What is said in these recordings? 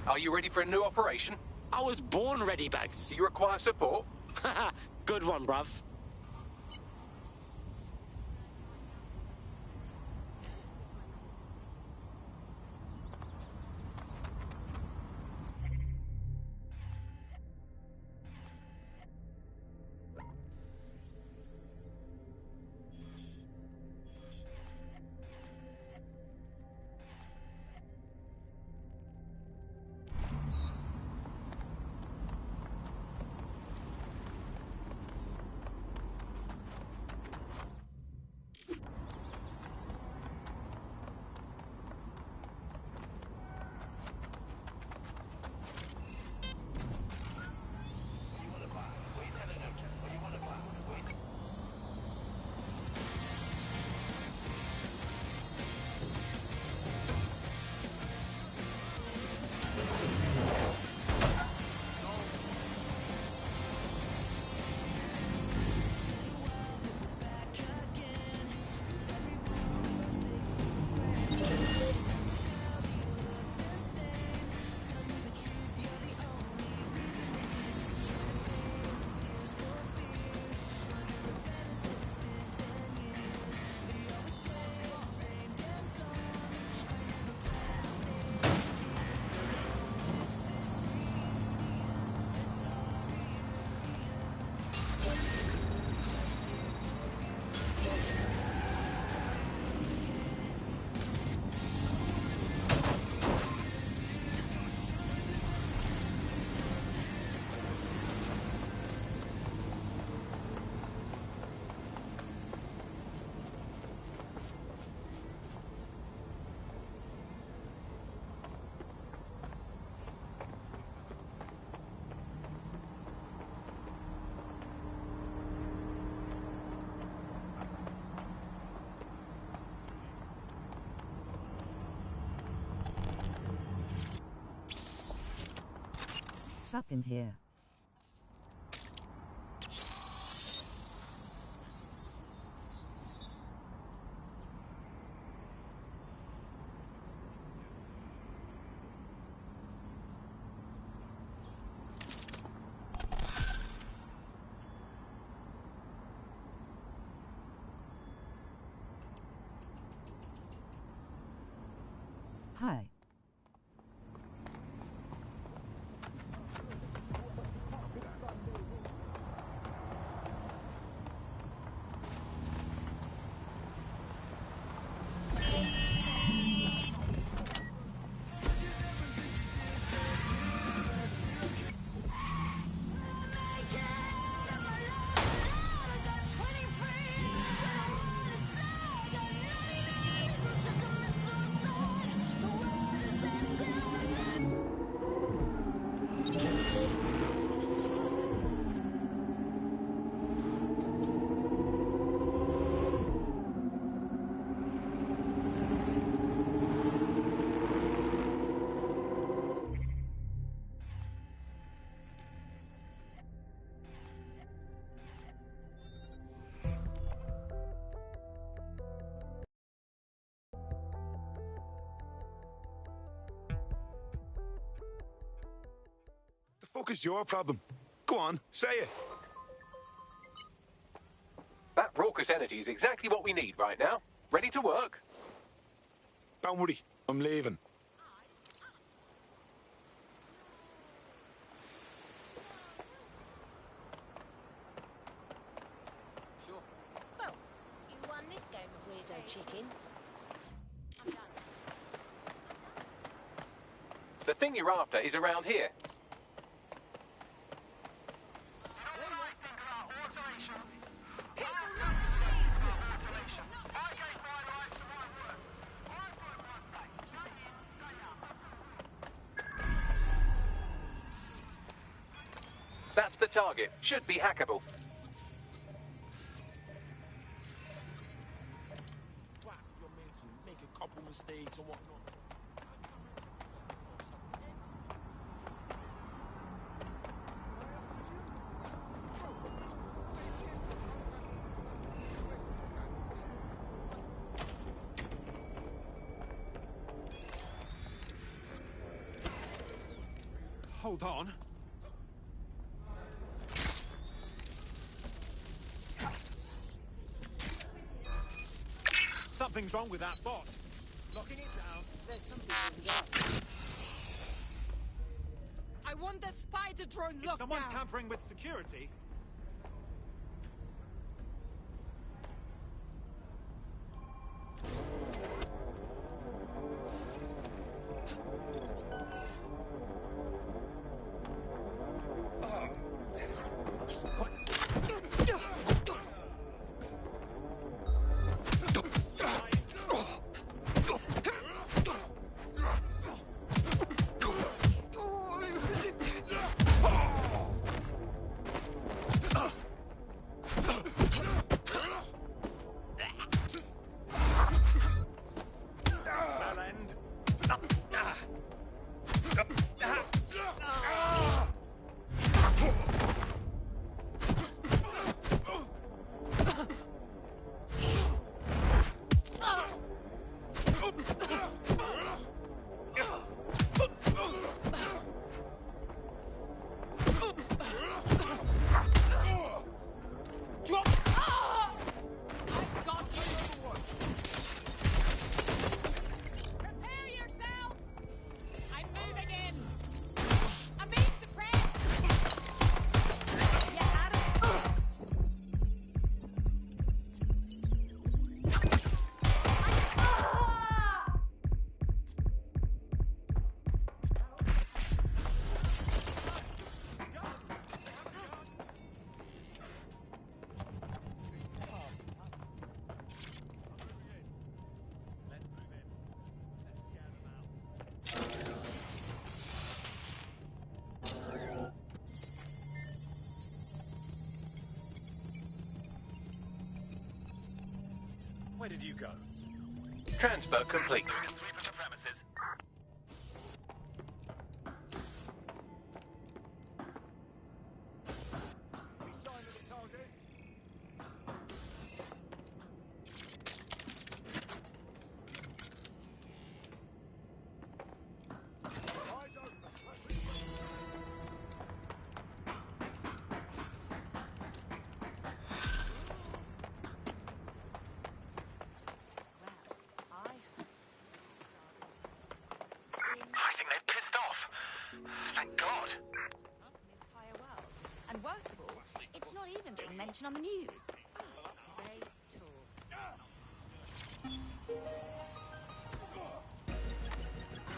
Are you ready for a new operation? I was born ready, Bags. Do you require support? Haha, good one, bruv. What's up in here? Hi. The fuck is your problem? Go on, say it. That raucous energy is exactly what we need right now. Ready to work? Don't worry, I'm leaving. Sure. Well, you won this game of Weirdo Chicken. I'm done. The thing you're after is around here. That's the target. Should be hackable. Whack your mates and make a couple mistakes and whatnot. Hold on. Something's wrong with that bot. Locking it down. There's something wrong. I want the spider drone Is locked someone down. tampering with security? Where did you go? Transfer complete. Sweep the premises. Any sign of the target? Eyes open. I think they've pissed off. Thank God. The entire world. And worst of all, it's not even being mentioned on the news. Oh, great talk.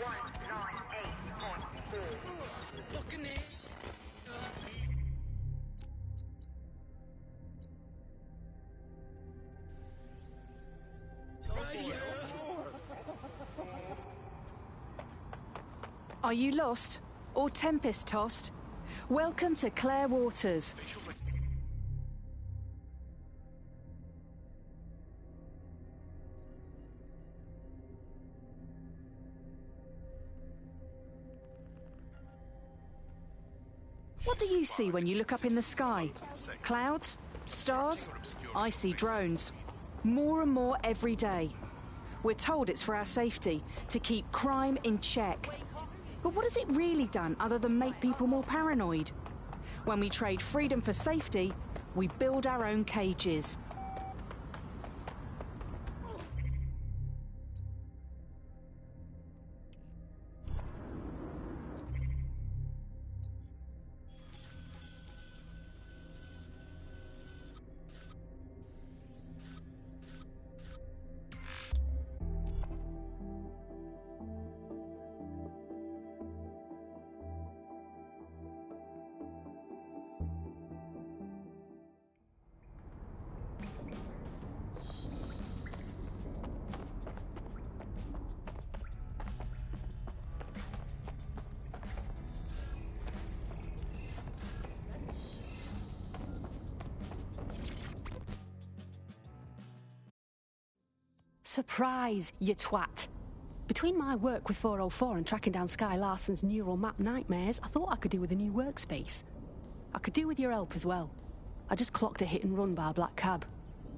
198.4. Looking it. Are you lost? Or tempest tossed? Welcome to Claire Waters. What do you see when you look up in the sky? Clouds? Stars? I see drones. More and more every day. We're told it's for our safety, to keep crime in check. But what has it really done other than make people more paranoid? When we trade freedom for safety, we build our own cages. Surprise, you twat. Between my work with 404 and tracking down Sky Larson's neural map nightmares, I thought I could do with a new workspace. I could do with your help as well. I just clocked a hit and run by a black cab.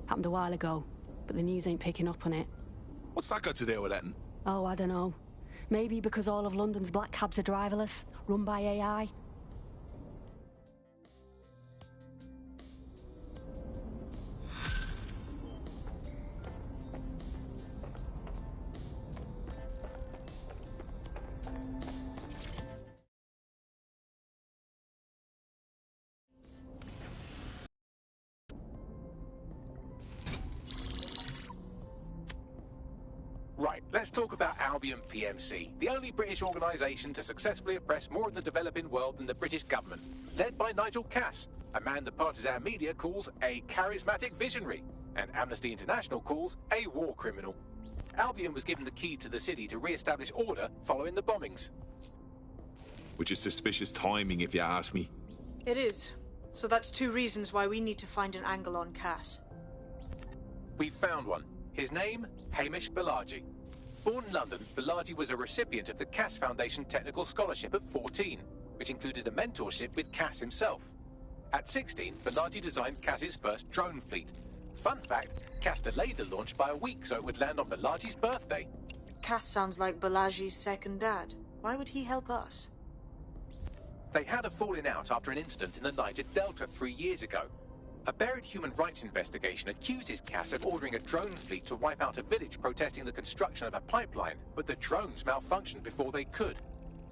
Happened a while ago, but the news ain't picking up on it. What's that got to do with it? Oh, I don't know. Maybe because all of London's black cabs are driverless, run by AI. Right, let's talk about Albion PMC, the only British organisation to successfully oppress more of the developing world than the British government. Led by Nigel Cass, a man the partisan media calls a charismatic visionary, and Amnesty International calls a war criminal. Albion was given the key to the city to re-establish order following the bombings. Which is suspicious timing, if you ask me. It is. So that's 2 reasons why we need to find an angle on Cass. We've found one. His name, Hamish Balaji. Born in London, Balaji was a recipient of the Cass Foundation Technical Scholarship at 14, which included a mentorship with Cass himself. At 16, Balaji designed Cass's first drone fleet. Fun fact, Cass delayed the launch by a week so it would land on Balaji's birthday. Cass sounds like Balaji's second dad. Why would he help us? They had a falling out after an incident in the Niger Delta 3 years ago. A buried human rights investigation accuses Cass of ordering a drone fleet to wipe out a village protesting the construction of a pipeline, but the drones malfunctioned before they could.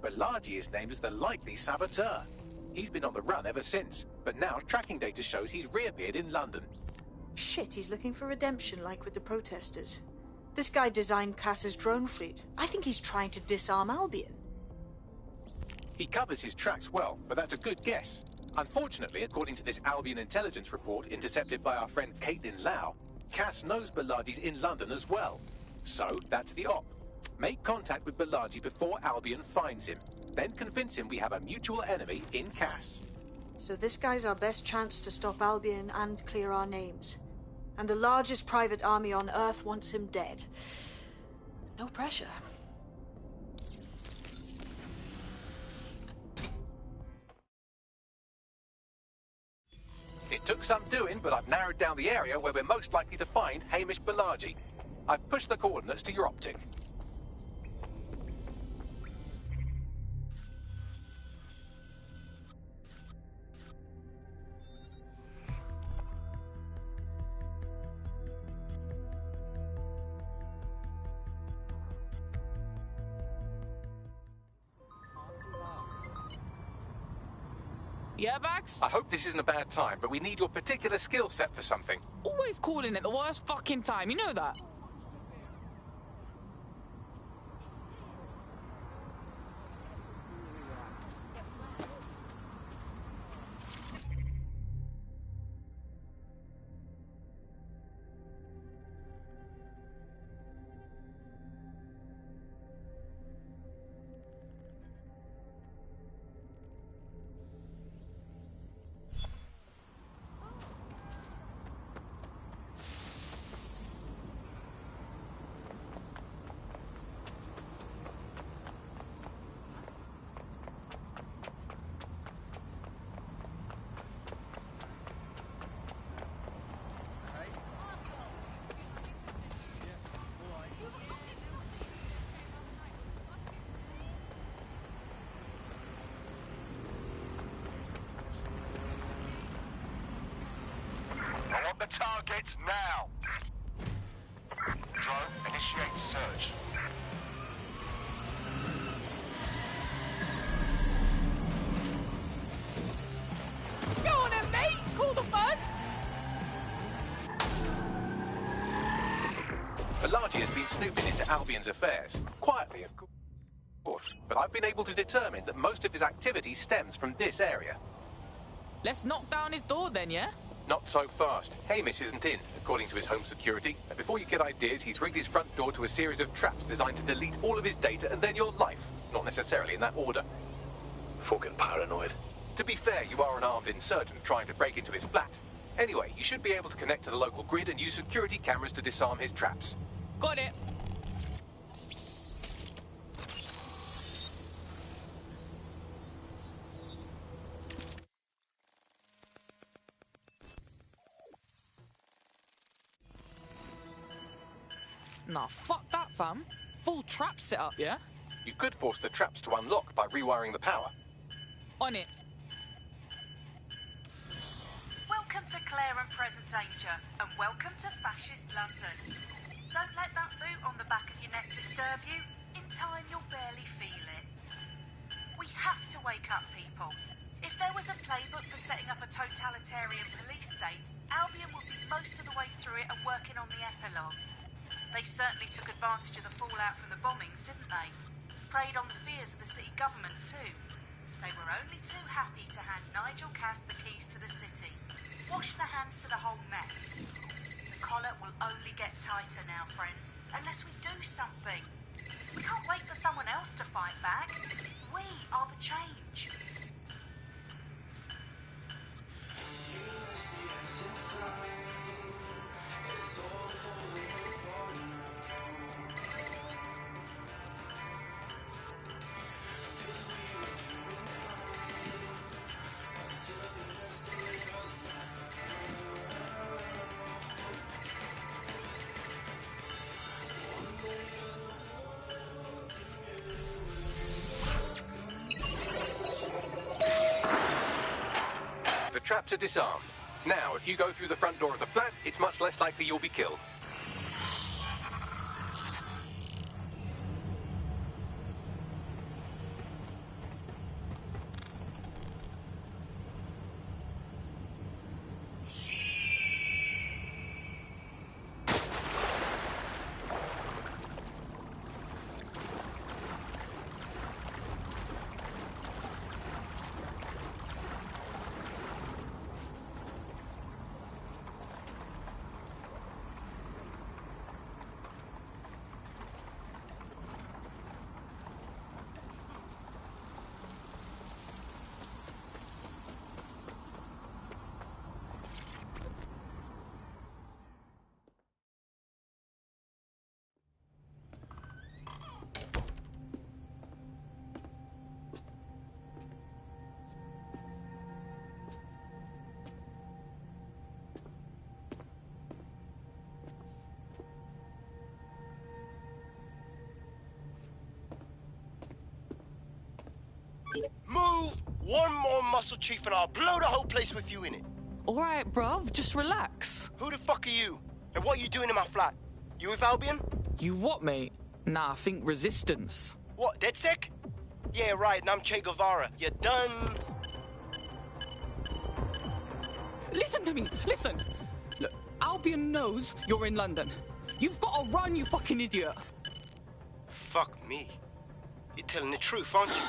Balaji is named as the likely saboteur. He's been on the run ever since, but now tracking data shows he's reappeared in London. Shit, he's looking for redemption like with the protesters. This guy designed Cass's drone fleet. I think he's trying to disarm Albion. He covers his tracks well, but that's a good guess. Unfortunately, according to this Albion intelligence report intercepted by our friend Caitlin Lau, Cass knows Balaji's in London as well. So, that's the op. Make contact with Balaji before Albion finds him. Then convince him we have a mutual enemy in Cass. So this guy's our best chance to stop Albion and clear our names. And the largest private army on Earth wants him dead. No pressure. It took some doing, but I've narrowed down the area where we're most likely to find Hamish Balaji. I've pushed the coordinates to your optic. Yeah, Bags? I hope this isn't a bad time, but we need your particular skill set for something. Always calling it the worst fucking time, you know that? I want the target now. Drone, initiate search. Go on then, mate! Call the fuzz! Balaji has been snooping into Albion's affairs, quietly of course, but I've been able to determine that most of his activity stems from this area. Let's knock down his door then, yeah? Not so fast. Hamish isn't in, according to his home security. And before you get ideas, he's rigged his front door to a series of traps designed to delete all of his data and then your life. Not necessarily in that order. Fucking paranoid. To be fair, you are an armed insurgent trying to break into his flat. Anyway, you should be able to connect to the local grid and use security cameras to disarm his traps. Got it. Nah, fuck that, fam. Full trap set up, yeah? You could force the traps to unlock by rewiring the power. On it. Welcome to Claire and Present Danger, and welcome to Fascist London. Don't let that boot on the back of your neck disturb you. In time, you'll barely feel it. We have to wake up, people. If there was a playbook for setting up a totalitarian police state, Albion would be most of the way through it and working on the epilogue. They certainly took advantage of the fallout from the bombings, didn't they? Preyed on the fears of the city government, too. They were only too happy to hand Nigel Cass the keys to the city. Wash their hands to the whole mess. The collar will only get tighter now, friends, unless we do something. We can't wait for someone else to fight back. We are the change. The traps are disarmed. Now, if you go through the front door of the flat, it's much less likely you'll be killed. Move one more muscle, Chief, and I'll blow the whole place with you in it. Alright, bruv, just relax. Who the fuck are you? And what are you doing in my flat? You with Albion? You what, mate? Nah, I think resistance. What, DedSec? Yeah, right, and I'm Che Guevara. You done? Listen to me, listen. Look, Albion knows you're in London. You've got to run, you fucking idiot. Fuck me. You're telling the truth, aren't you?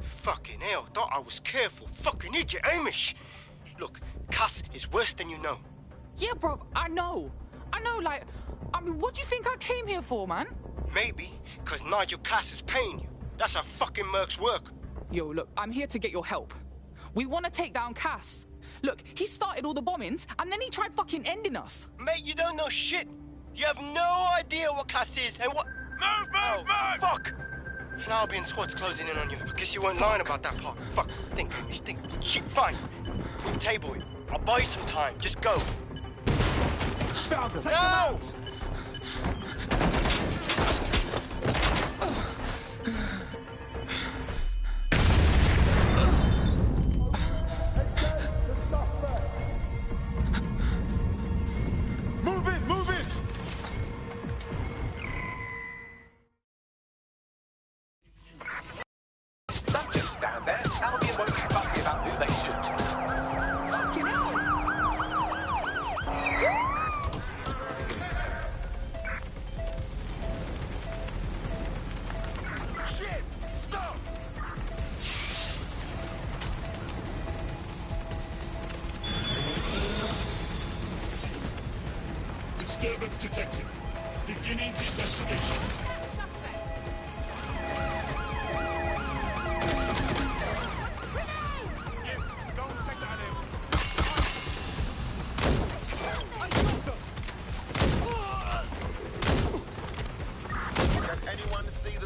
Fucking hell, thought I was careful. Fucking idiot, Amish. Look, Cass is worse than you know. Yeah, bruv, I know, like, I mean, what do you think I came here for, man? Maybe, because Nigel Cass is paying you. That's how fucking mercs work. Yo, look, I'm here to get your help. We want to take down Cass. Look, he started all the bombings, and then he tried fucking ending us. Mate, you don't know shit. You have no idea what Cass is and what... Move! Fuck! An Albion squad's closing in on you. I guess you weren't lying about that part. Fuck, think. Shit, fine. We'll table it. I'll buy you some time. Just go. No! Move it! Don't just stand there. Albion won't be fussy about who they shoot. Fucking hell! Shit! Stop! Disturbance detected. Beginning investigation.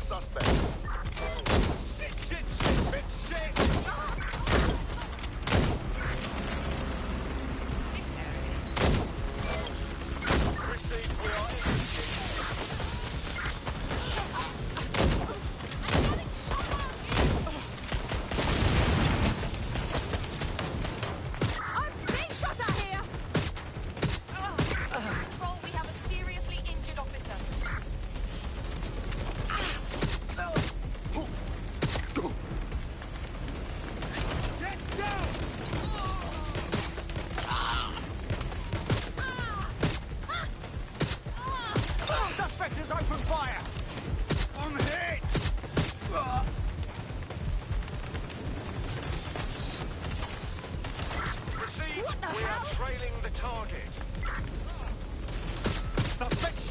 Suspect. Shit! Received, we are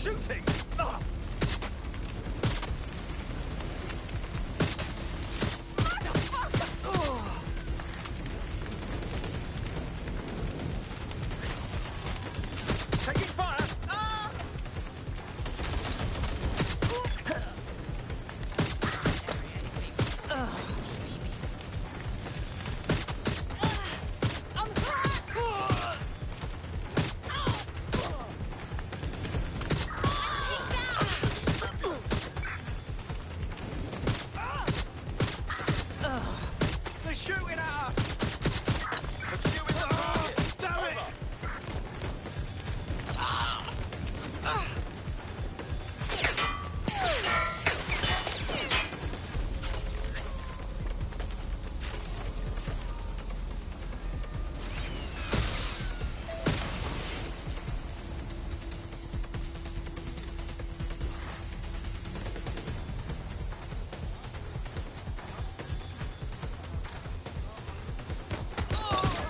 shooting! Ugh. Taking fire! They're shooting at us! Pursuing the target! Damn it!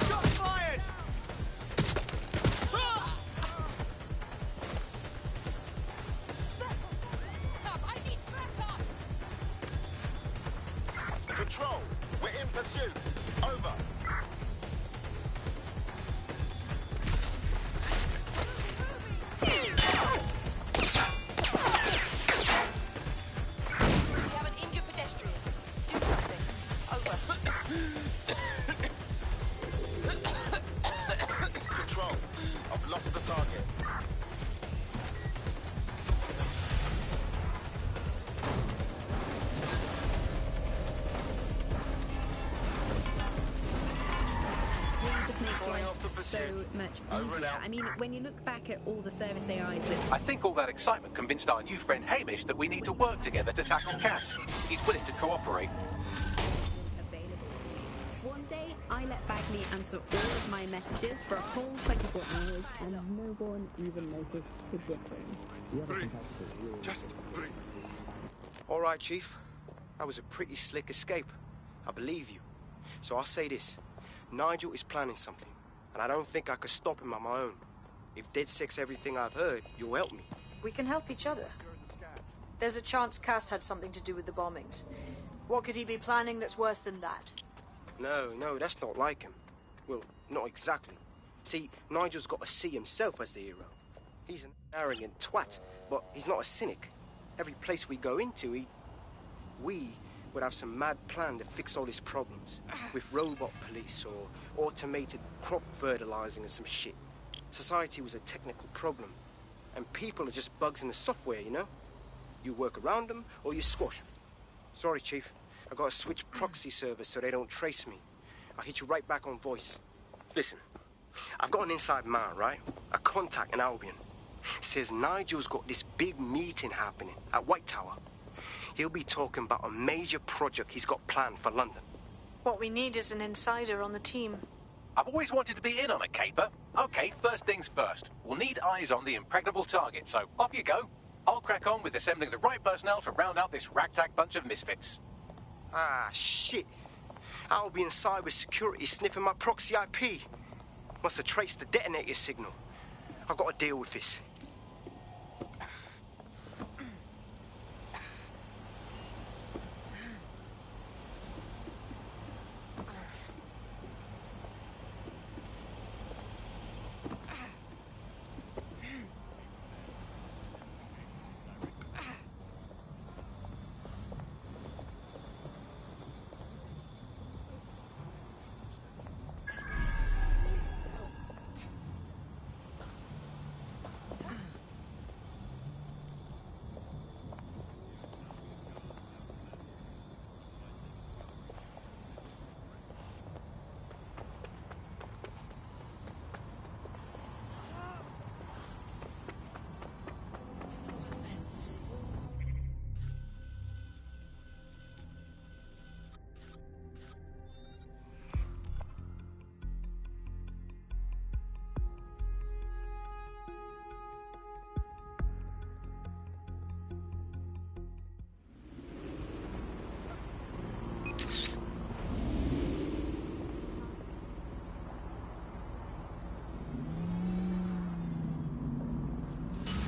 Shots fired! Control, we're in pursuit. Over. We have an injured pedestrian. Do something. Over. Control, I've lost the target. It just makes Calling life off the so pursuit. much Over and easier. out. I mean, when you look back at all the service AIs that I think all that excitement convinced our new friend Hamish that we need to work together to tackle Cass. He's willing to cooperate. available to me. One day, I let Bagley answer all of my messages for a whole 24 hours, and no one even noticed the difference. Breathe. Just breathe. All right, Chief. That was a pretty slick escape. I believe you. So I'll say this. Nigel is planning something, and I don't think I could stop him on my own. If DedSec's everything I've heard, you'll help me. We can help each other. There's a chance Cass had something to do with the bombings. What could he be planning that's worse than that? No, that's not like him. Well, not exactly. See, Nigel's got to see himself as the hero. He's an arrogant twat, but he's not a cynic. Every place we go into, we would have some mad plan to fix all his problems. With robot police or automated crop fertilizing and some shit. Society was a technical problem. And people are just bugs in the software, you know? You work around them or you squash them. Sorry, Chief. I gotta switch proxy servers so they don't trace me. I'll hit you right back on voice. Listen, I've got an inside man, right? A contact in Albion. Says Nigel's got this big meeting happening at White Tower. He'll be talking about a major project he's got planned for London. What we need is an insider on the team. I've always wanted to be in on a caper. Okay, first things first. We'll need eyes on the impregnable target, so off you go. I'll crack on with assembling the right personnel to round out this ragtag bunch of misfits. Ah, shit. I'll be inside with security sniffing my proxy IP. Must have traced the detonator signal. I've got to deal with this.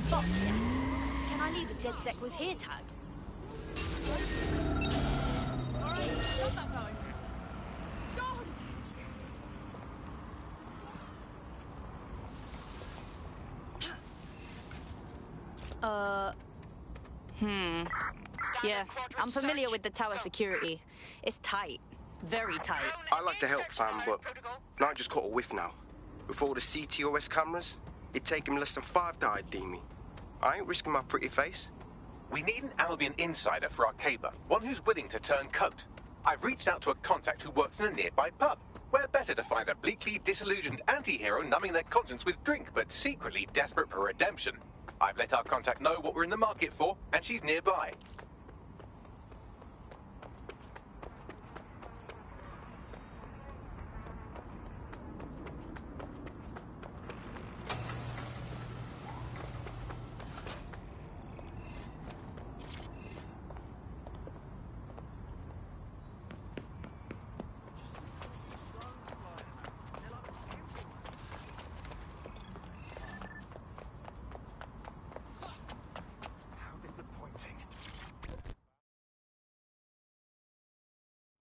Fuck yes. the DedSec was here tag. Alright, shut that guy. Yeah, I'm familiar with the tower security. It's tight. Very tight. I'd like to help, fam, but I just caught a whiff now. With all the CTOS cameras, it'd take him less than 5 to ID me. I ain't risking my pretty face. We need an Albion insider for our caber, one who's willing to turn coat. I've reached out to a contact who works in a nearby pub. Where better to find a bleakly disillusioned anti-hero numbing their conscience with drink, but secretly desperate for redemption. I've let our contact know what we're in the market for, and she's nearby.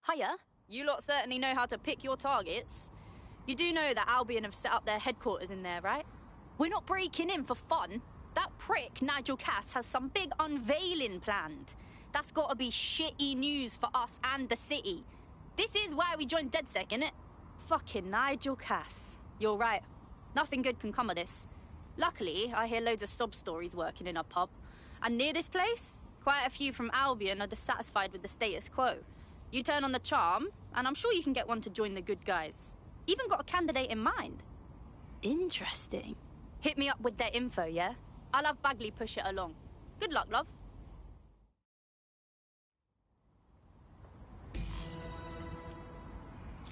Hiya. You lot certainly know how to pick your targets. You do know that Albion have set up their headquarters in there, right? We're not breaking in for fun. That prick, Nigel Cass, has some big unveiling planned. That's gotta be shitty news for us and the city. This is why we joined DedSec, innit? Fucking Nigel Cass. You're right. Nothing good can come of this. Luckily, I hear loads of sob stories working in a pub. And near this place, quite a few from Albion are dissatisfied with the status quo. You turn on the charm, and I'm sure you can get one to join the good guys. Even got a candidate in mind. Interesting. Hit me up with their info, yeah? I'll have Bagley push it along. Good luck, love.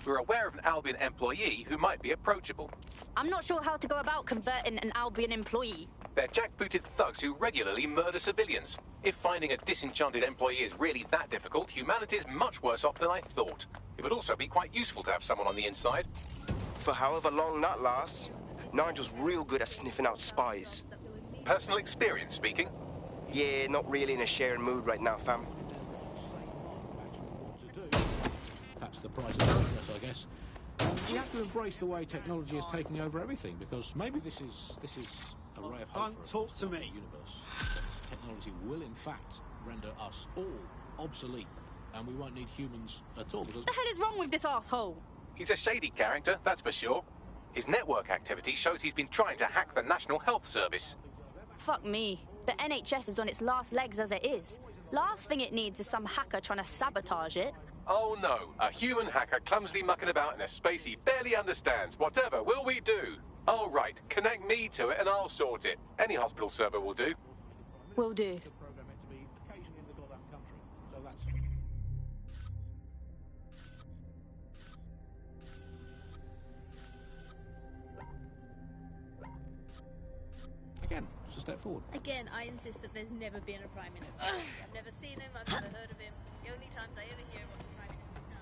We're aware of an Albion employee who might be approachable. I'm not sure how to go about converting an Albion employee. They're jackbooted thugs who regularly murder civilians. If finding a disenchanted employee is really that difficult, humanity's much worse off than I thought. It would also be quite useful to have someone on the inside. For however long that lasts, Nigel's real good at sniffing out spies. Personal experience speaking? Yeah, not really in a sharing mood right now, fam. That's the price of progress, I guess. You have to embrace the way technology is taking over everything, because maybe this is a ray of hope. Don't talk to me. Universe. That technology will, in fact, render us all obsolete, and we won't need humans at all. Because What the hell is wrong with this asshole? He's a shady character, that's for sure. His network activity shows he's been trying to hack the National Health Service. Fuck me. The NHS is on its last legs as it is. Last thing it needs is some hacker trying to sabotage it. Oh no, a human hacker clumsily mucking about in a space he barely understands. Whatever will we do? Oh right, connect me to it and I'll sort it. Any hospital server will do. Will do. again, it's a step forward. Again, I insist that there's never been a Prime Minister. I've never seen him, I've never heard of him. The only times I ever hear what the Prime Minister's done.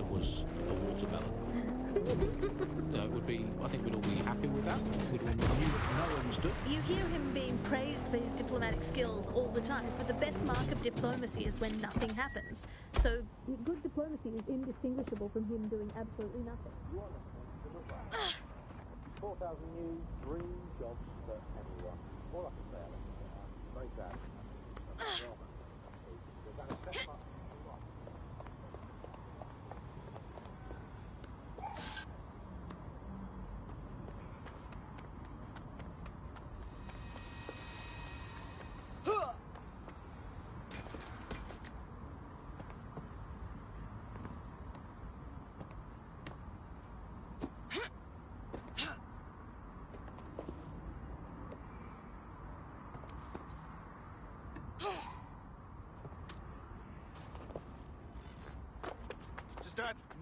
Was a watermelon. It would be, I think we'd all be happy with that. We'd all know what no one's doing. You hear him being praised for his diplomatic skills all the time, but the best mark of diplomacy is when nothing happens. So good diplomacy is indistinguishable from him doing absolutely nothing. 4,000 new dream jobs for everyone. All I can say, Alex, I'm very sad.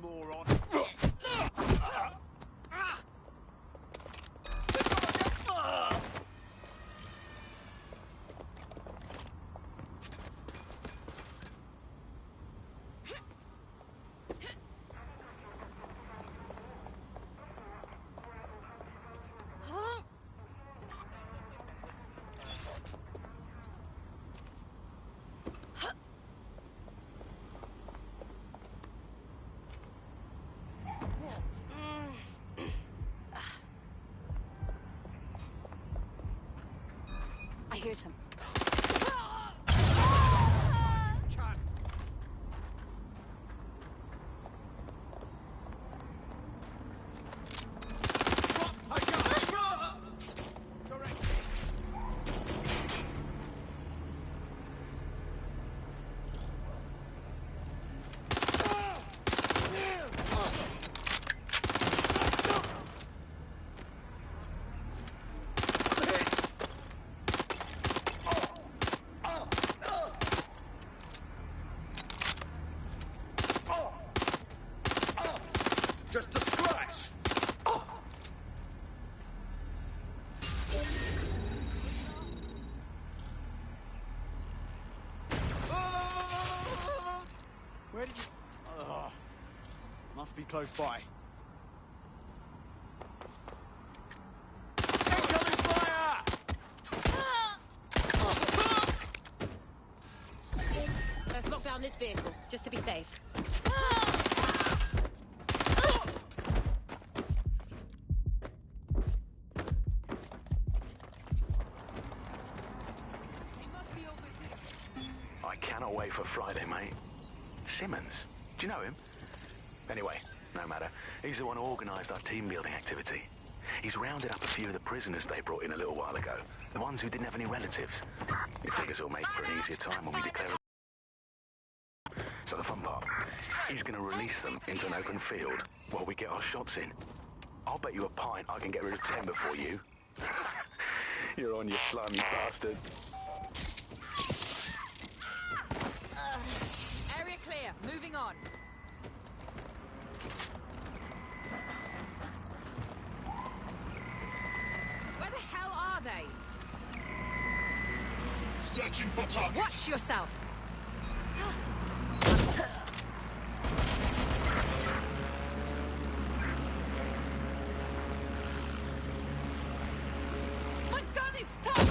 moron. I hear some. Just a scratch! Where did you... must be close by. Incoming fire! Let's lock down this vehicle, just to be safe. I cannot wait for Friday, mate. Simmons? Do you know him? Anyway, no matter. He's the one who organised our team-building activity. He's rounded up a few of the prisoners they brought in a little while ago. The ones who didn't have any relatives. He figures it'll make for an easier time when we declare... So the fun part, he's going to release them into an open field while we get our shots in. I'll bet you a pint I can get rid of 10 before you. You're on, you slimy bastard. Area clear. Moving on. Where the hell are they? Searching for target. Watch yourself. My gun is stuck!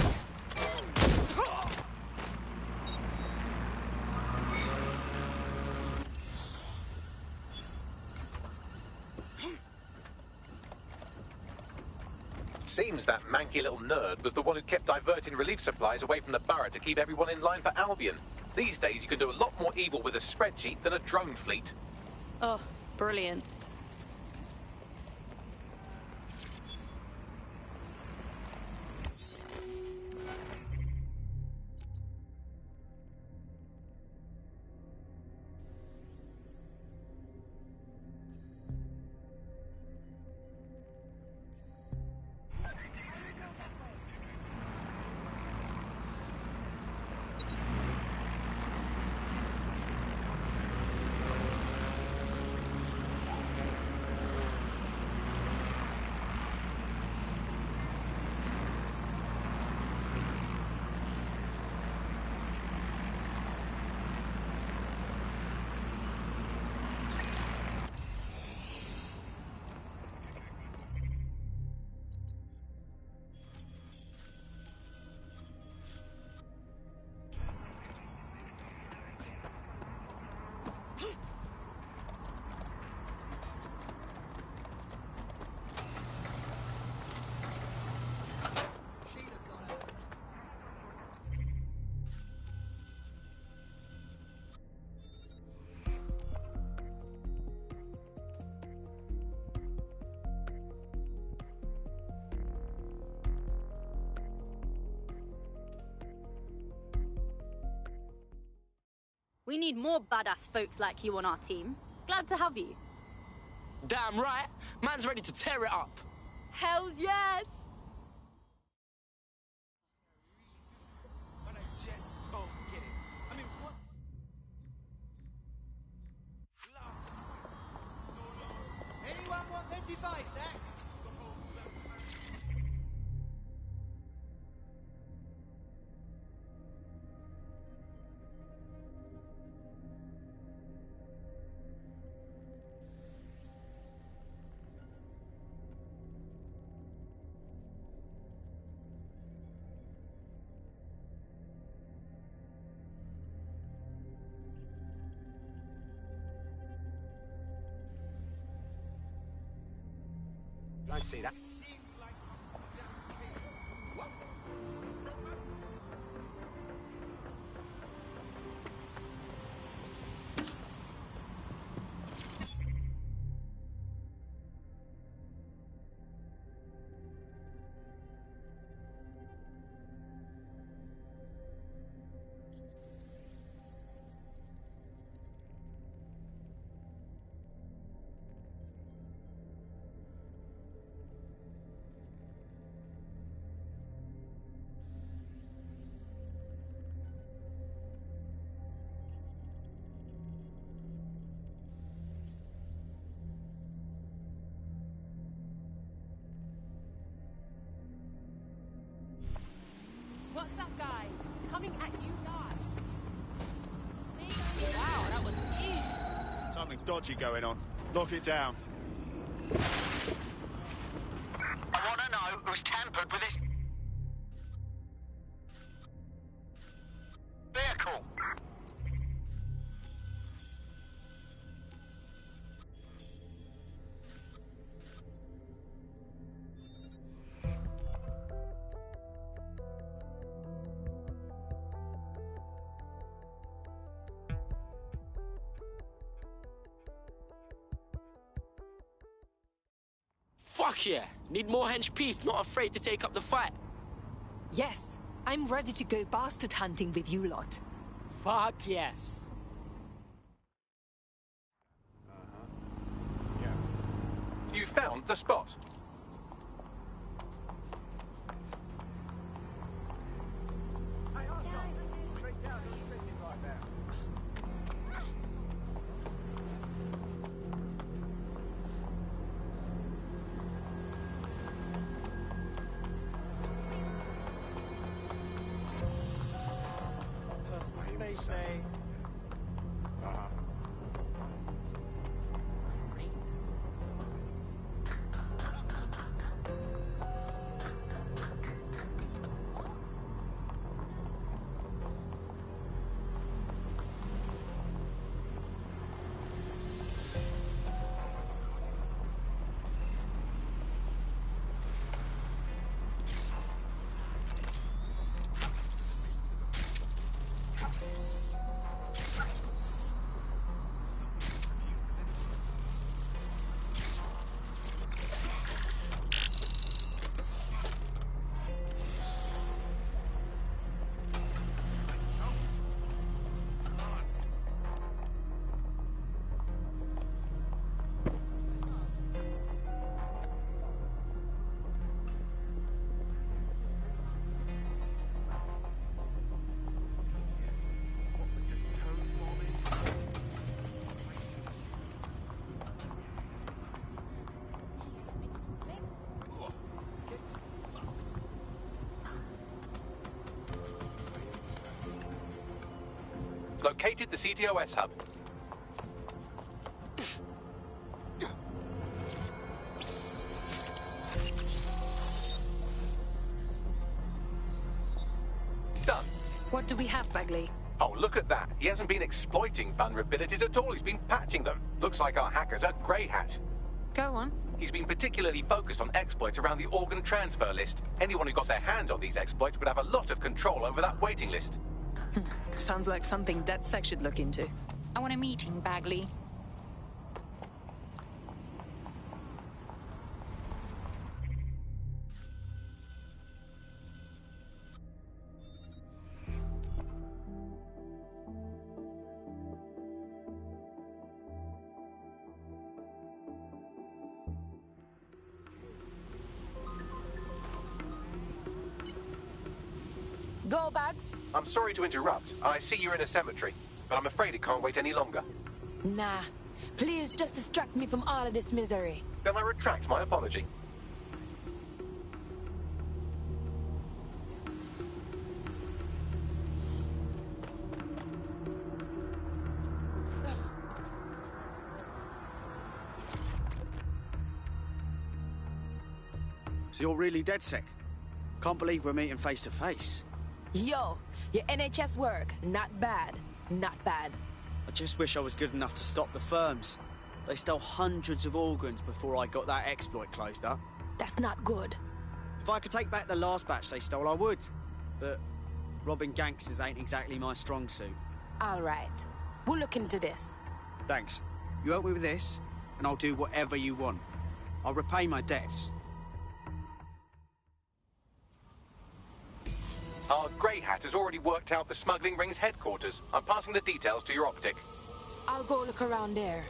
Seems that manky little nerd was the one who kept diverting relief supplies away from the borough to keep everyone in line for Albion. These days you can do a lot more evil with a spreadsheet than a drone fleet. Oh, brilliant. We need more badass folks like you on our team. Glad to have you. Damn right. Man's ready to tear it up. Hells yes! But I just don't get it. I mean, what? I see that. What's up, guys? Coming at you live. Wow, that was easy. Something dodgy going on. Lock it down. I want to know who's tampered with this vehicle. Fuck yeah! Need more hench peeps, not afraid to take up the fight. Yes, I'm ready to go bastard hunting with you lot. Fuck yes. You found the spot. Space Bay. Located the CTOS hub. Done. What do we have, Bagley? Oh, look at that. He hasn't been exploiting vulnerabilities at all. He's been patching them. Looks like our hacker's a grey hat. Go on. He's been particularly focused on exploits around the organ transfer list. Anyone who got their hands on these exploits would have a lot of control over that waiting list. Sounds like something DedSec should look into. I want a meeting, Bagley. Go, Bags. I'm sorry to interrupt. I see you're in a cemetery, but I'm afraid it can't wait any longer. Nah. Please just distract me from all of this misery. Then I retract my apology. So you're really DedSec? Can't believe we're meeting face to face. Yo, your NHS work, not bad. Not bad. I just wish I was good enough to stop the firms. They stole hundreds of organs before I got that exploit closed up. That's not good. If I could take back the last batch they stole, I would. But robbing gangsters ain't exactly my strong suit. All right. We'll look into this. Thanks. You help me with this, and I'll do whatever you want. I'll repay my debts. Our Grey Hat has already worked out the smuggling ring's headquarters. I'm passing the details to your optic. I'll go look around there.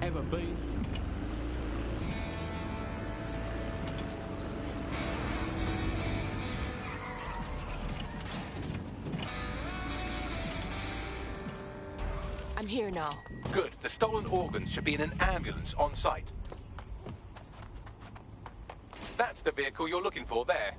Ever been. I'm here now. Good. The stolen organs should be in an ambulance on site. That's the vehicle you're looking for there.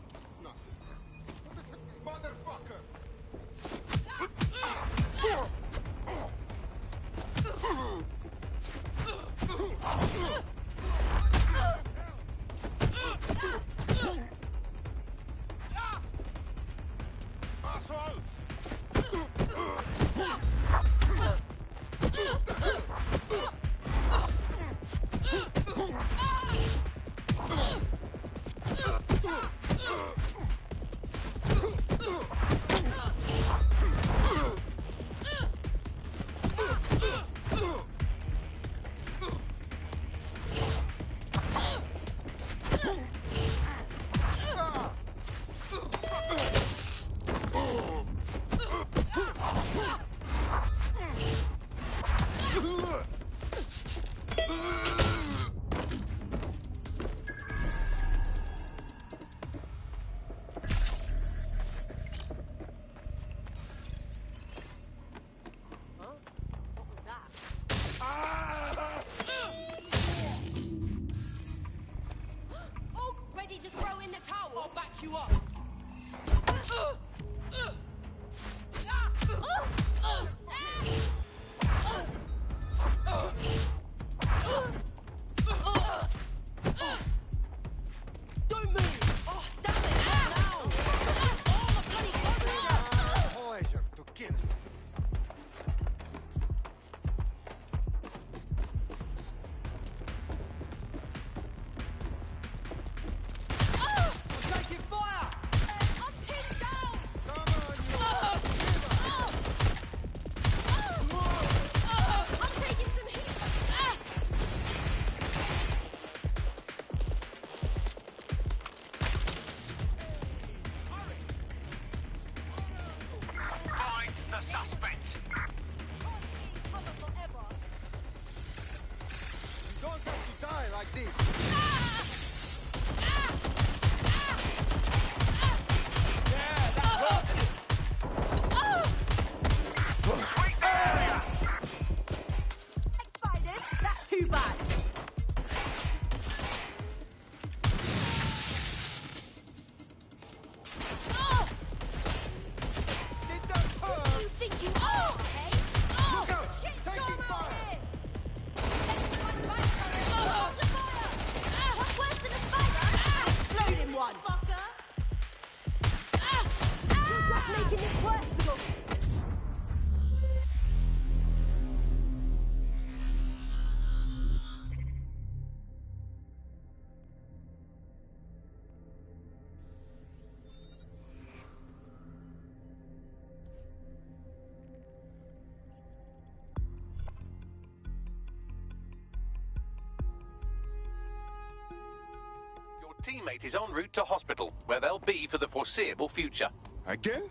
Teammate is en route to hospital, where they'll be for the foreseeable future. Again?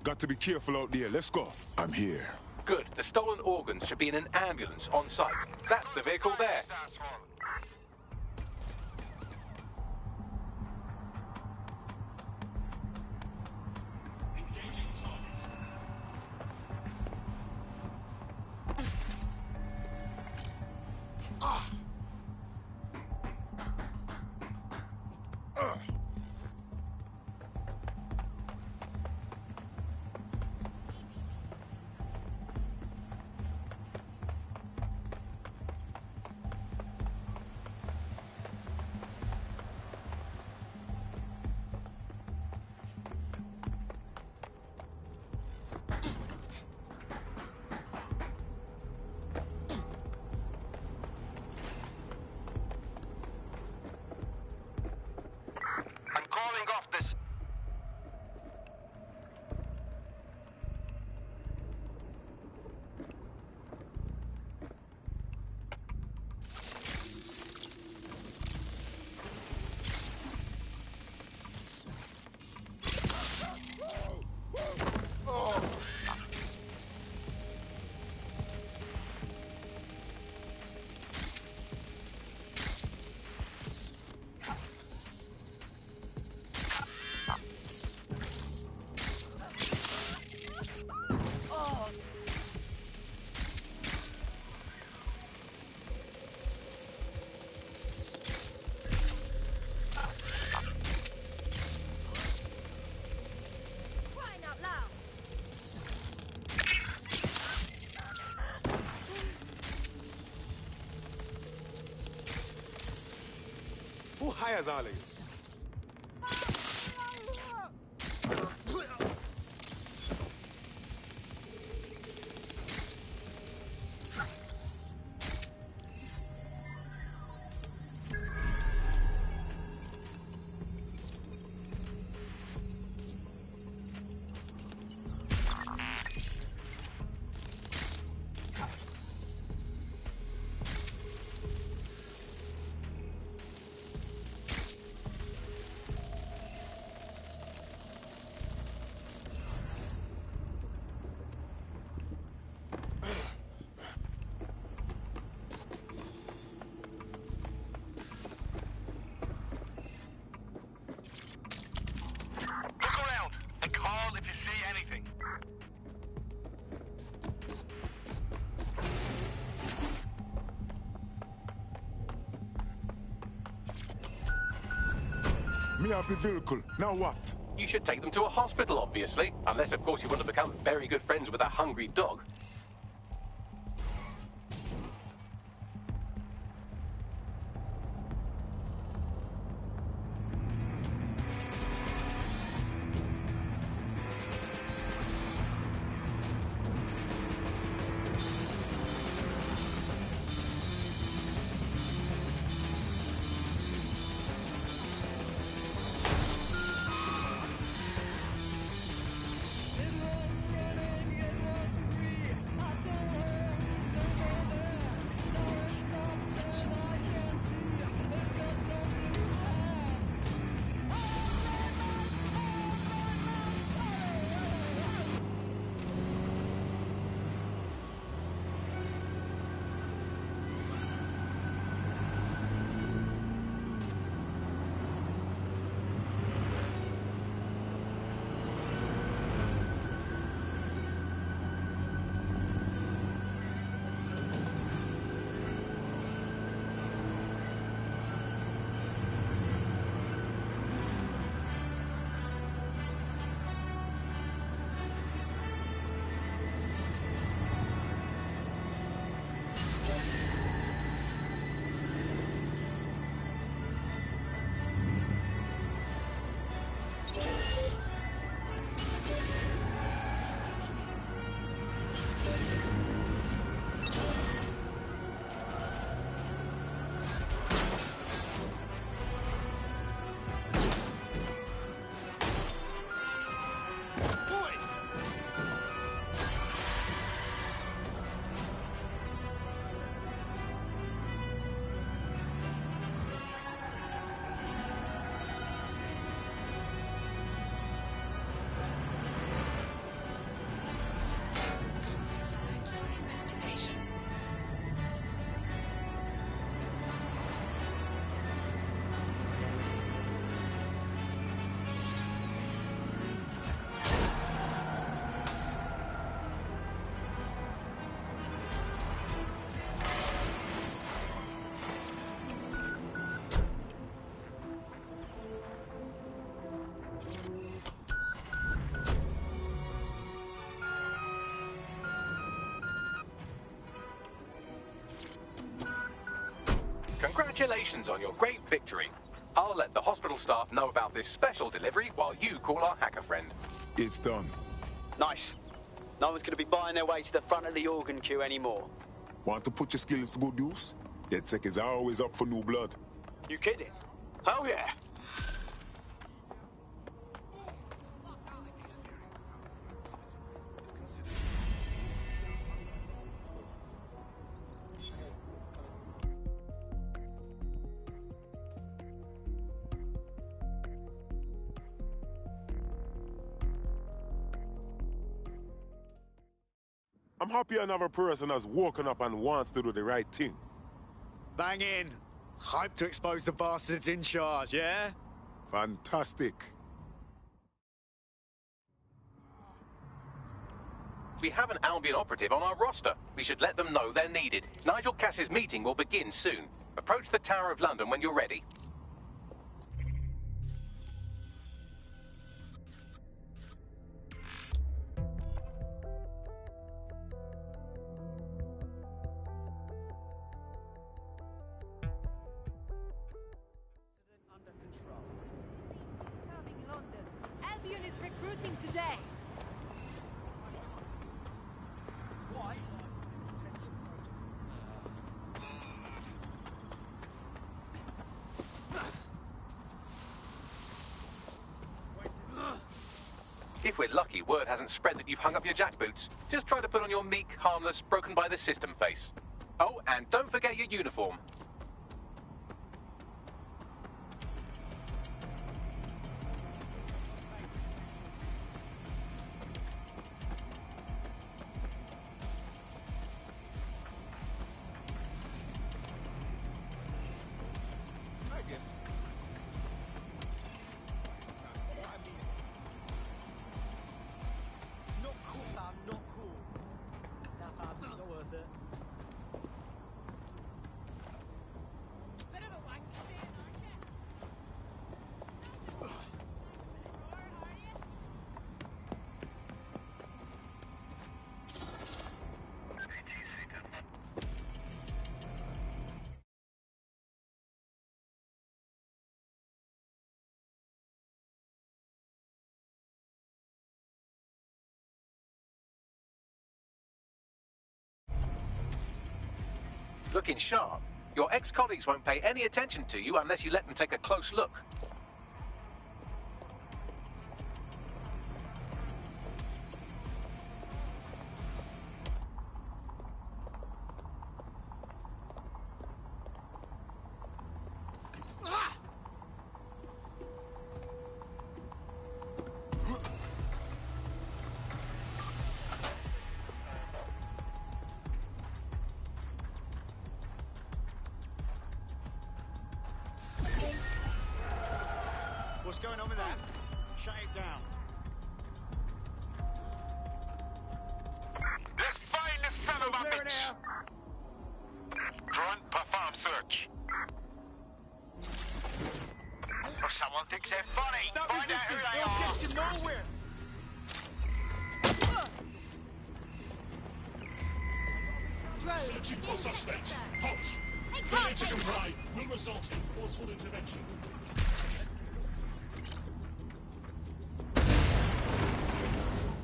Got to be careful out there. Let's go. I'm here. Good. The stolen organs should be in an ambulance on site. That's the vehicle there. as all of you. Me have the vehicle. Now what? You should take them to a hospital, obviously. Unless, of course, you want to become very good friends with a hungry dog. Congratulations on your great victory. I'll let the hospital staff know about this special delivery while you call our hacker friend. It's done. Nice. No one's going to be buying their way to the front of the organ queue anymore. Want to put your skills to good use? DedSec is always up for new blood. You kidding? Hell yeah. I'm happy another person has woken up and wants to do the right thing. Bang in. Hype to expose the bastards in charge, yeah? Fantastic. We have an Albion operative on our roster. We should let them know they're needed. Nigel Cass's meeting will begin soon. Approach the Tower of London when you're ready. is recruiting today. Why? If we're lucky, word hasn't spread that you've hung up your jackboots. Just try to put on your meek, harmless, broken by the system face. Oh, and don't forget your uniform. I guess. Not cool, fam, not cool. Nah, fam, not worth it. Bit of a wank stand, aren't you? Looking sharp. Your ex-colleagues won't pay any attention to you unless you let them take a close look. What's going on with that? Shut it down. Let's find this son of a bitch! Drone, perform search. If someone thinks they're funny, Stop find out resisting! who they They'll are! get you nowhere! Searching for suspect. Halt! Failure to comply will result in forceful intervention.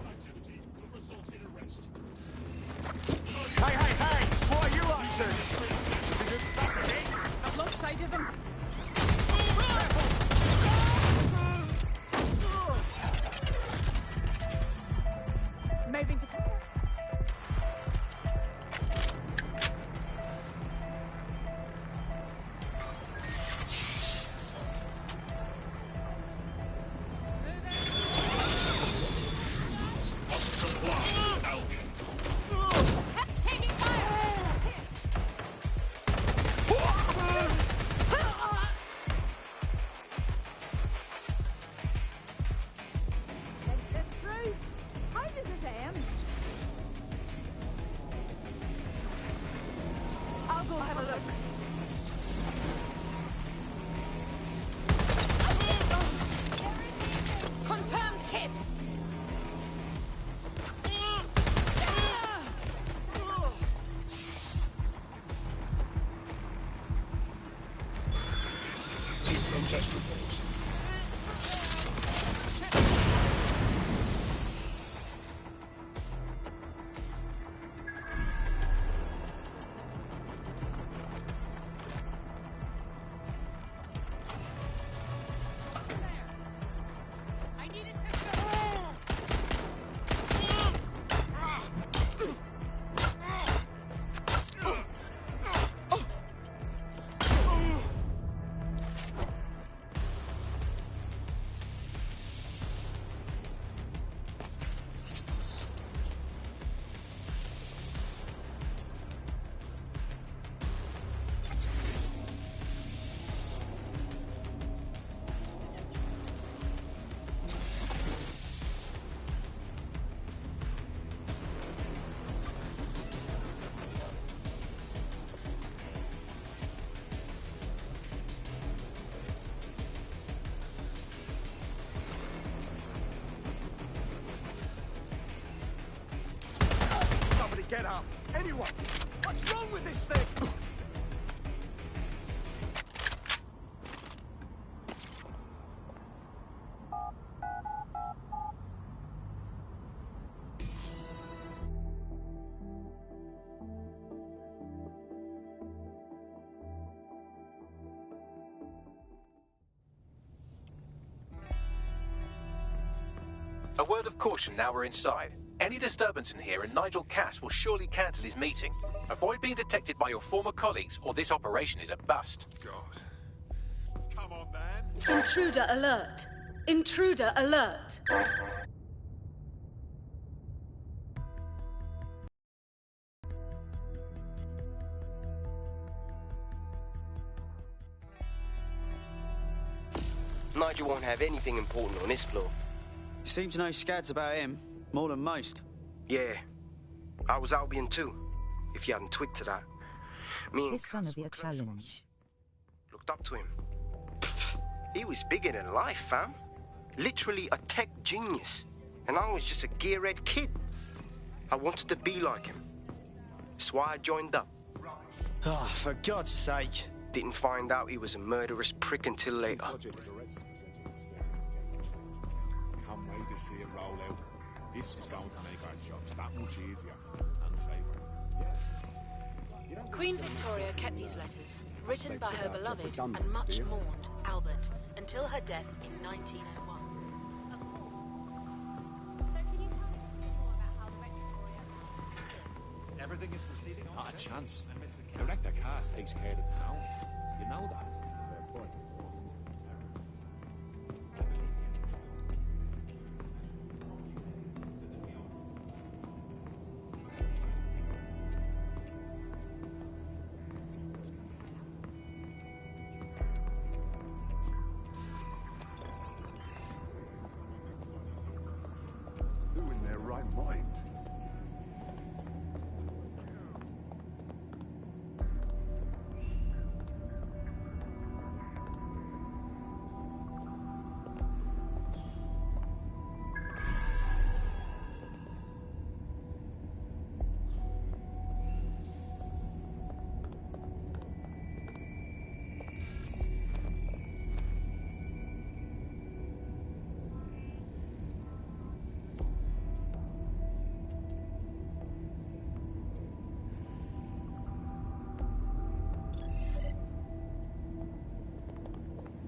Activity will result in arrest. Hey! What are you up to? Is it fascinating? I've lost sight of him. Moving to... Must comply, Albion. Taking fire! That's true. How does it end? I'll go have a look. Confirmed hit. Team protest report. I need a second. Somebody get up! Anyone! What's wrong with this thing? A word of caution now we're inside. Any disturbance in here and Nigel Cass will surely cancel his meeting. Avoid being detected by your former colleagues or this operation is a bust. God. Come on, man. Intruder alert! Intruder alert! Nigel won't have anything important on this floor. You seem to know scads about him, more than most. Yeah. I was Albion too, if you hadn't twigged to that. Me and This gonna be a challenge. looked up to him. Pfft, he was bigger than life, fam. Literally a tech genius. And I was just a gearhead kid. I wanted to be like him. That's why I joined up. Oh, for God's sake. Didn't find out he was a murderous prick until later. Can't wait to see it roll out. This is going to make our jobs that much easier and safer. Queen Victoria kept these letters, written by her beloved and much mourned Albert, until her death in 1901. Everything is proceeding on. Not a chance. Director Cass takes care of the sound. You know that. Who in their right mind?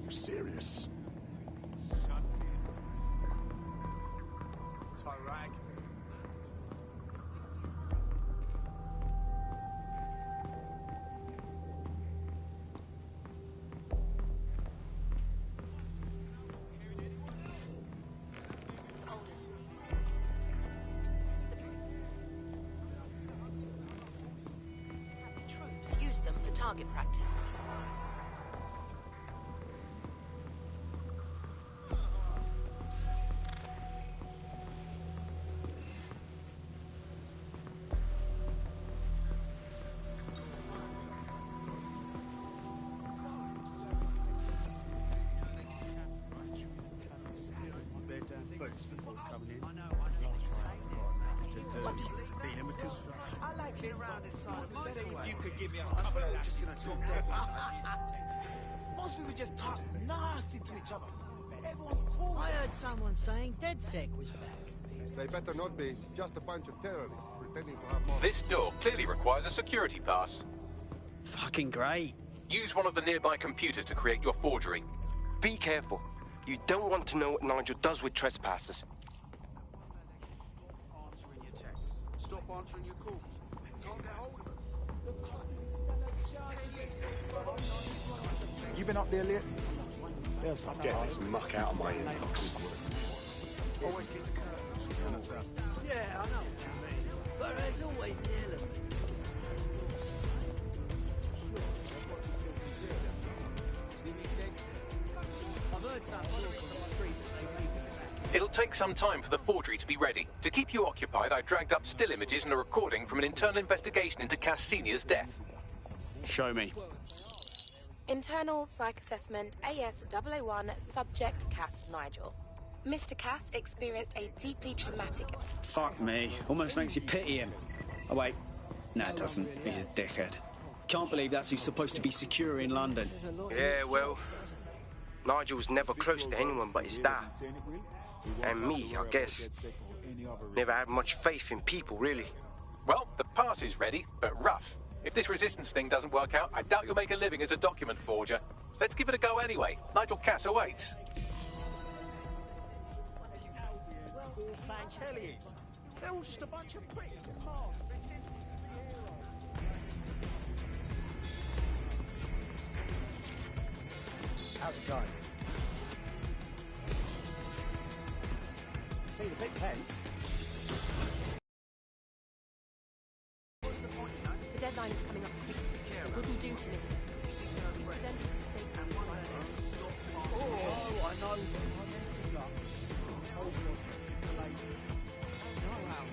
You serious? Tyrag. Troops use them for target practice. I like it around inside. Better if you could give me a couple of just gonna drop dead. Most people just talk nasty to each other. Everyone's cool. I heard someone saying DedSec was back. They better not be. Just a bunch of terrorists pretending to have more. This door clearly requires a security pass. Fucking great. Use one of the nearby computers to create your forgery. Be careful. You don't want to know what Nigel does with trespassers. Answering your texts. Stop answering your calls. Can't get hold of them. You been up there lately? Get this muck out of my inbox. Always keep the curtains. Yeah, I know what you mean. But there's always the element. I've heard some talk on the street that they may be back. It'll take some time for the forgery to be ready. To keep you occupied, I dragged up still images and a recording from an internal investigation into Cass Sr.'s death. Show me. Internal Psych Assessment AS-001 Subject Cass Nigel. Mr. Cass experienced a deeply traumatic... Fuck me. Almost makes you pity him. Oh, wait. No, it doesn't. He's a dickhead. Can't believe that's who's supposed to be secure in London. Yeah, well, Nigel's never close to anyone but his dad. And me, I guess. Never had much faith in people, really. Well, the pass is ready, but rough. If this resistance thing doesn't work out, I doubt you'll make a living as a document forger. Let's give it a go anyway. Nigel Cass awaits. playing Kelly's. They're all just a bunch of pricks. How's it going? Seems a bit tense. The deadline is coming up quick. Wouldn't do to miss it. He's presented to the state camp. Oh, I know. I messed this up. Oh, God. It's the lady. Oh, wow.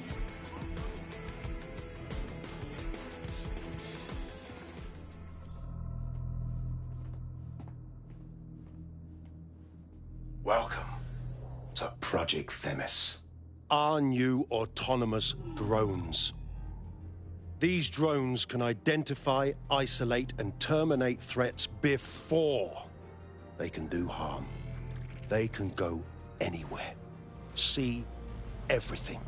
Welcome to Project Themis. Our new autonomous drones. These drones can identify, isolate, and terminate threats before they can do harm. They can go anywhere, see everything.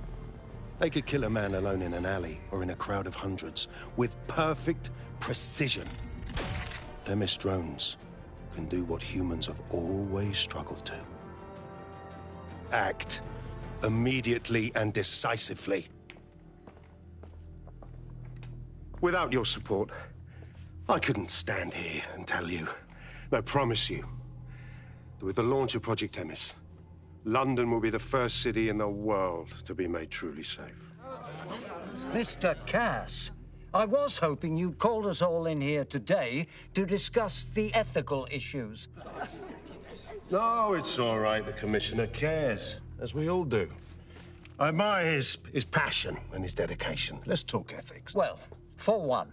They could kill a man alone in an alley or in a crowd of hundreds with perfect precision. Themis drones can do what humans have always struggled to. Act immediately and decisively. Without your support, I couldn't stand here and tell you, I promise you, that with the launch of Project Themis, London will be the first city in the world to be made truly safe. Mr. Cass, I was hoping you'd called us all in here today to discuss the ethical issues. No, it's all right. The Commissioner cares, as we all do. I admire his passion and his dedication. Let's talk ethics. Well, for one,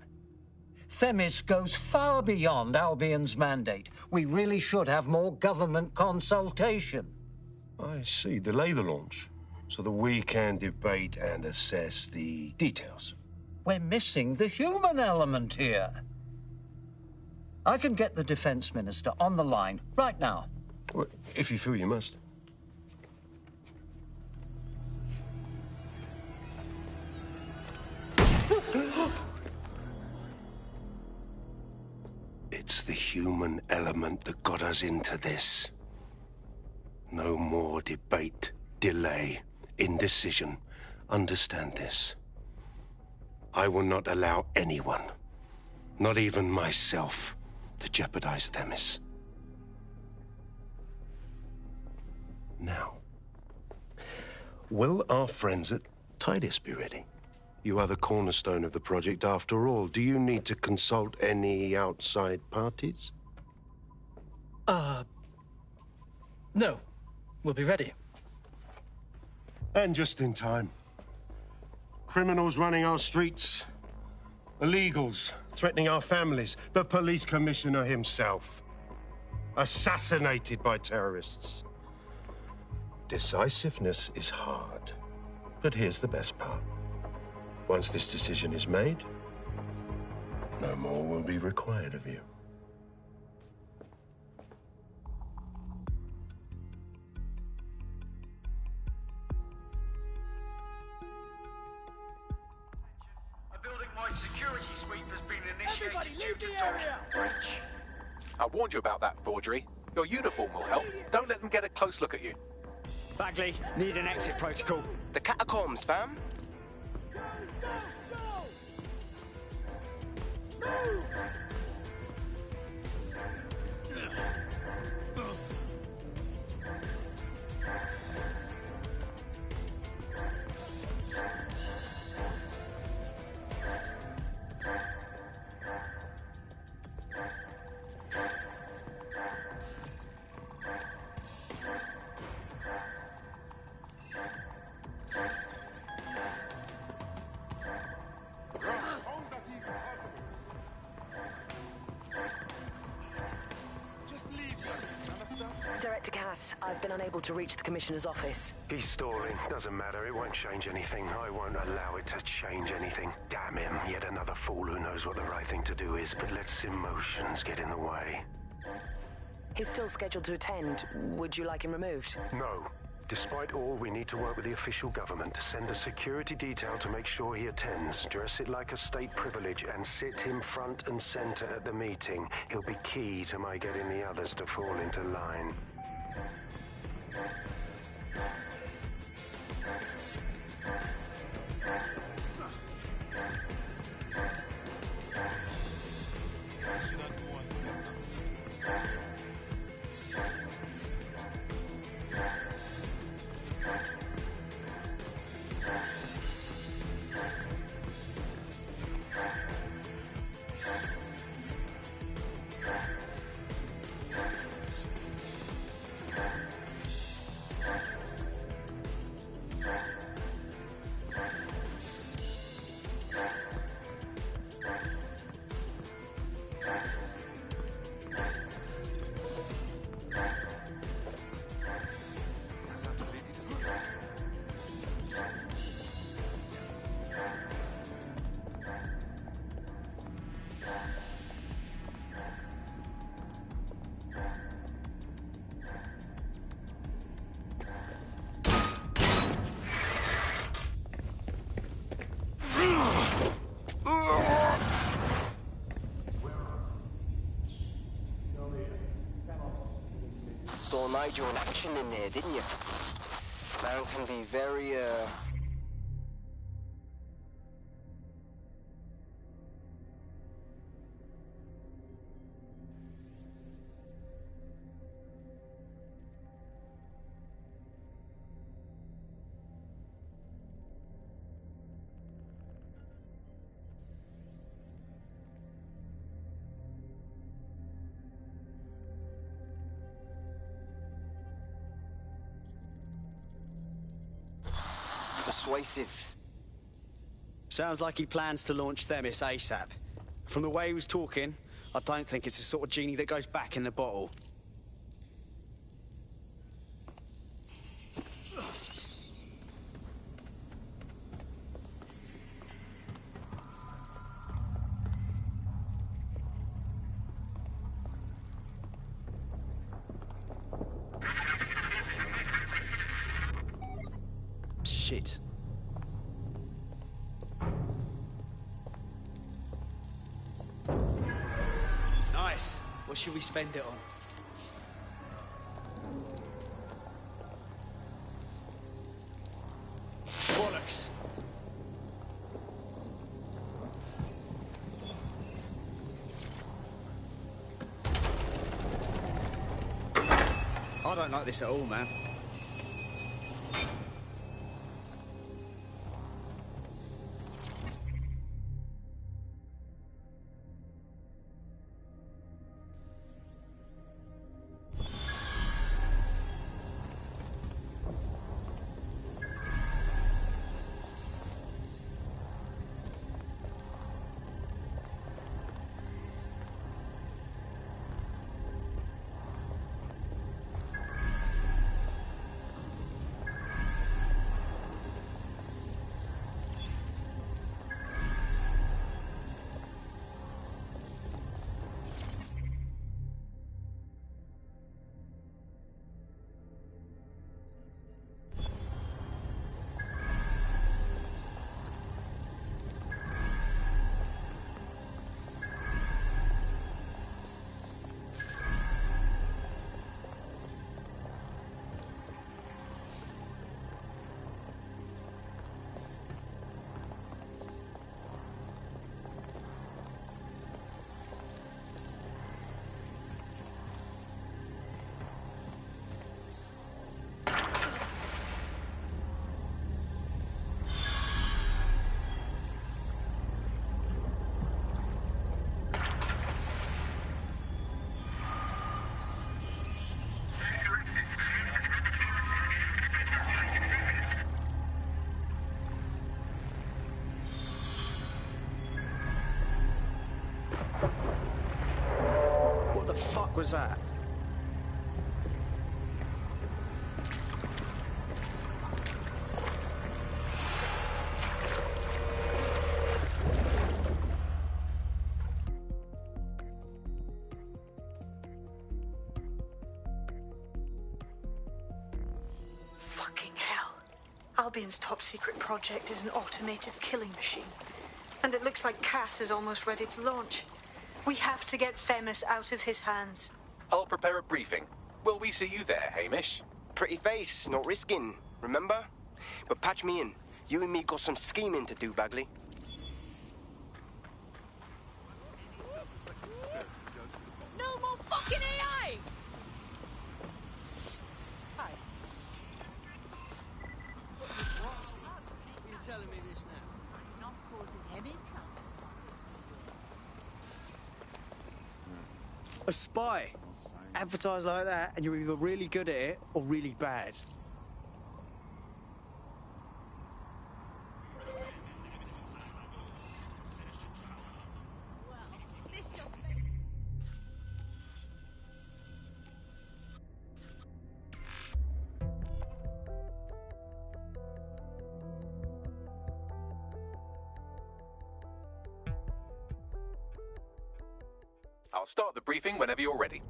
Themis goes far beyond Albion's mandate. We really should have more government consultation. I see. Delay the launch so that we can debate and assess the details. We're missing the human element here. I can get the Defense Minister on the line right now. Well, if you feel you must. It's the human element that got us into this. No more debate, delay, indecision. Understand this. I will not allow anyone, not even myself, to jeopardize Themis. Now, will our friends at Tidus be ready? You are the cornerstone of the project after all. Do you need to consult any outside parties? No. We'll be ready. And just in time. Criminals running our streets. Illegals threatening our families. The police commissioner himself. Assassinated by terrorists. Decisiveness is hard. But here's the best part. Once this decision is made, no more will be required of you. A building-wide security sweep has been initiated due to document breach. I warned you about that forgery. Your uniform will help. Don't let them get a close look at you. Bagley, need an exit protocol. The catacombs, fam. Director Cass, I've been unable to reach the Commissioner's office. He's stalling. Doesn't matter. It won't change anything. I won't allow it to change anything. Damn him. Yet another fool who knows what the right thing to do is, but lets emotions get in the way. He's still scheduled to attend. Would you like him removed? No. Despite all, we need to work with the official government. Send a security detail to make sure he attends. Dress it like a state privilege and sit him front and center at the meeting. He'll be key to my getting the others to fall into line. Nigel in action in there, didn't you? Man can be very, persuasive. Sounds like he plans to launch Themis ASAP. From the way he was talking, I don't think it's the sort of genie that goes back in the bottle. Shit. Nice. What should we spend it on? Bollocks. I don't like this at all, man. What the fuck was that? Fucking hell. Albion's top secret project is an automated killing machine. And it looks like Cass is almost ready to launch. We have to get Themis out of his hands. I'll prepare a briefing. Will we see you there, Hamish? Pretty face, not risking, remember? But patch me in. You and me got some scheming to do, Bagley. No more fucking AI! Hi. You're telling me this now? I'm not causing any trouble. A spy. Advertise like that, and you're either really good at it or really bad. I'll start the briefing whenever you're ready.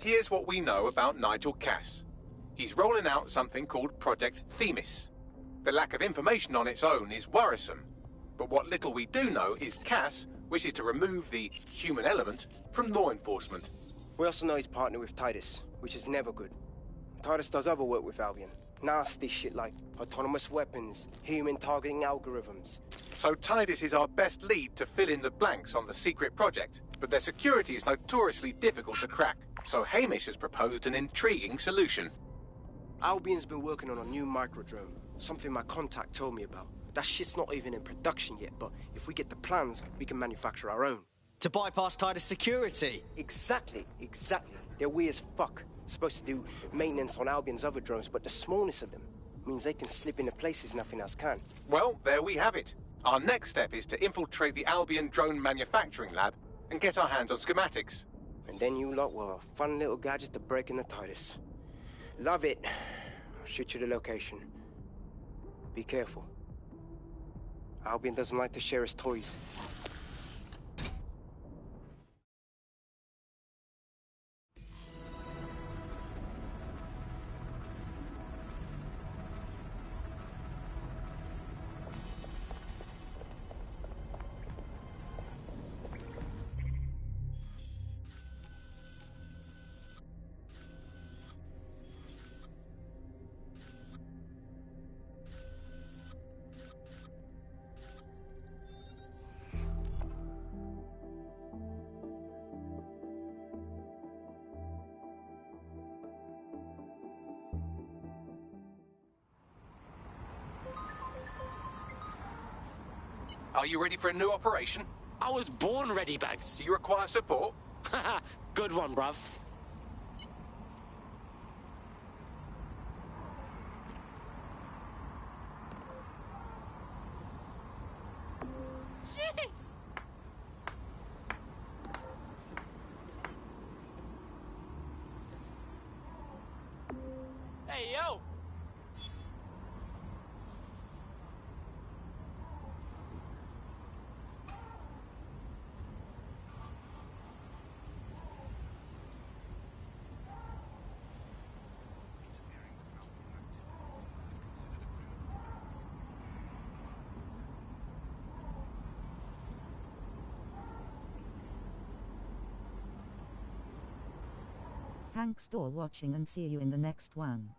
Here's what we know about Nigel Cass. He's rolling out something called Project Themis. The lack of information on its own is worrisome, but what little we do know is Cass wishes to remove the human element from law enforcement. We also know he's partnered with Titus, which is never good. Titus does other work with Albion. Nasty shit like autonomous weapons, human targeting algorithms. So Titus is our best lead to fill in the blanks on the secret project, but their security is notoriously difficult to crack. So Hamish has proposed an intriguing solution. Albion's been working on a new microdrone, something my contact told me about. That shit's not even in production yet, but if we get the plans, we can manufacture our own. To bypass Titus security? Exactly. They're weird as fuck. Supposed to do maintenance on Albion's other drones, but the smallness of them means they can slip into places nothing else can. Well, there we have it. Our next step is to infiltrate the Albion drone manufacturing lab and get our hands on schematics. And then you lot will have a fun little gadget to break in the Titus. Love it. I'll shoot you the location. Be careful. Albion doesn't like to share his toys. Are you ready for a new operation? I was born ready, Bags. Do you require support? Haha, good one, bruv. Jeez! Hey, yo! Thanks for watching and see you in the next one.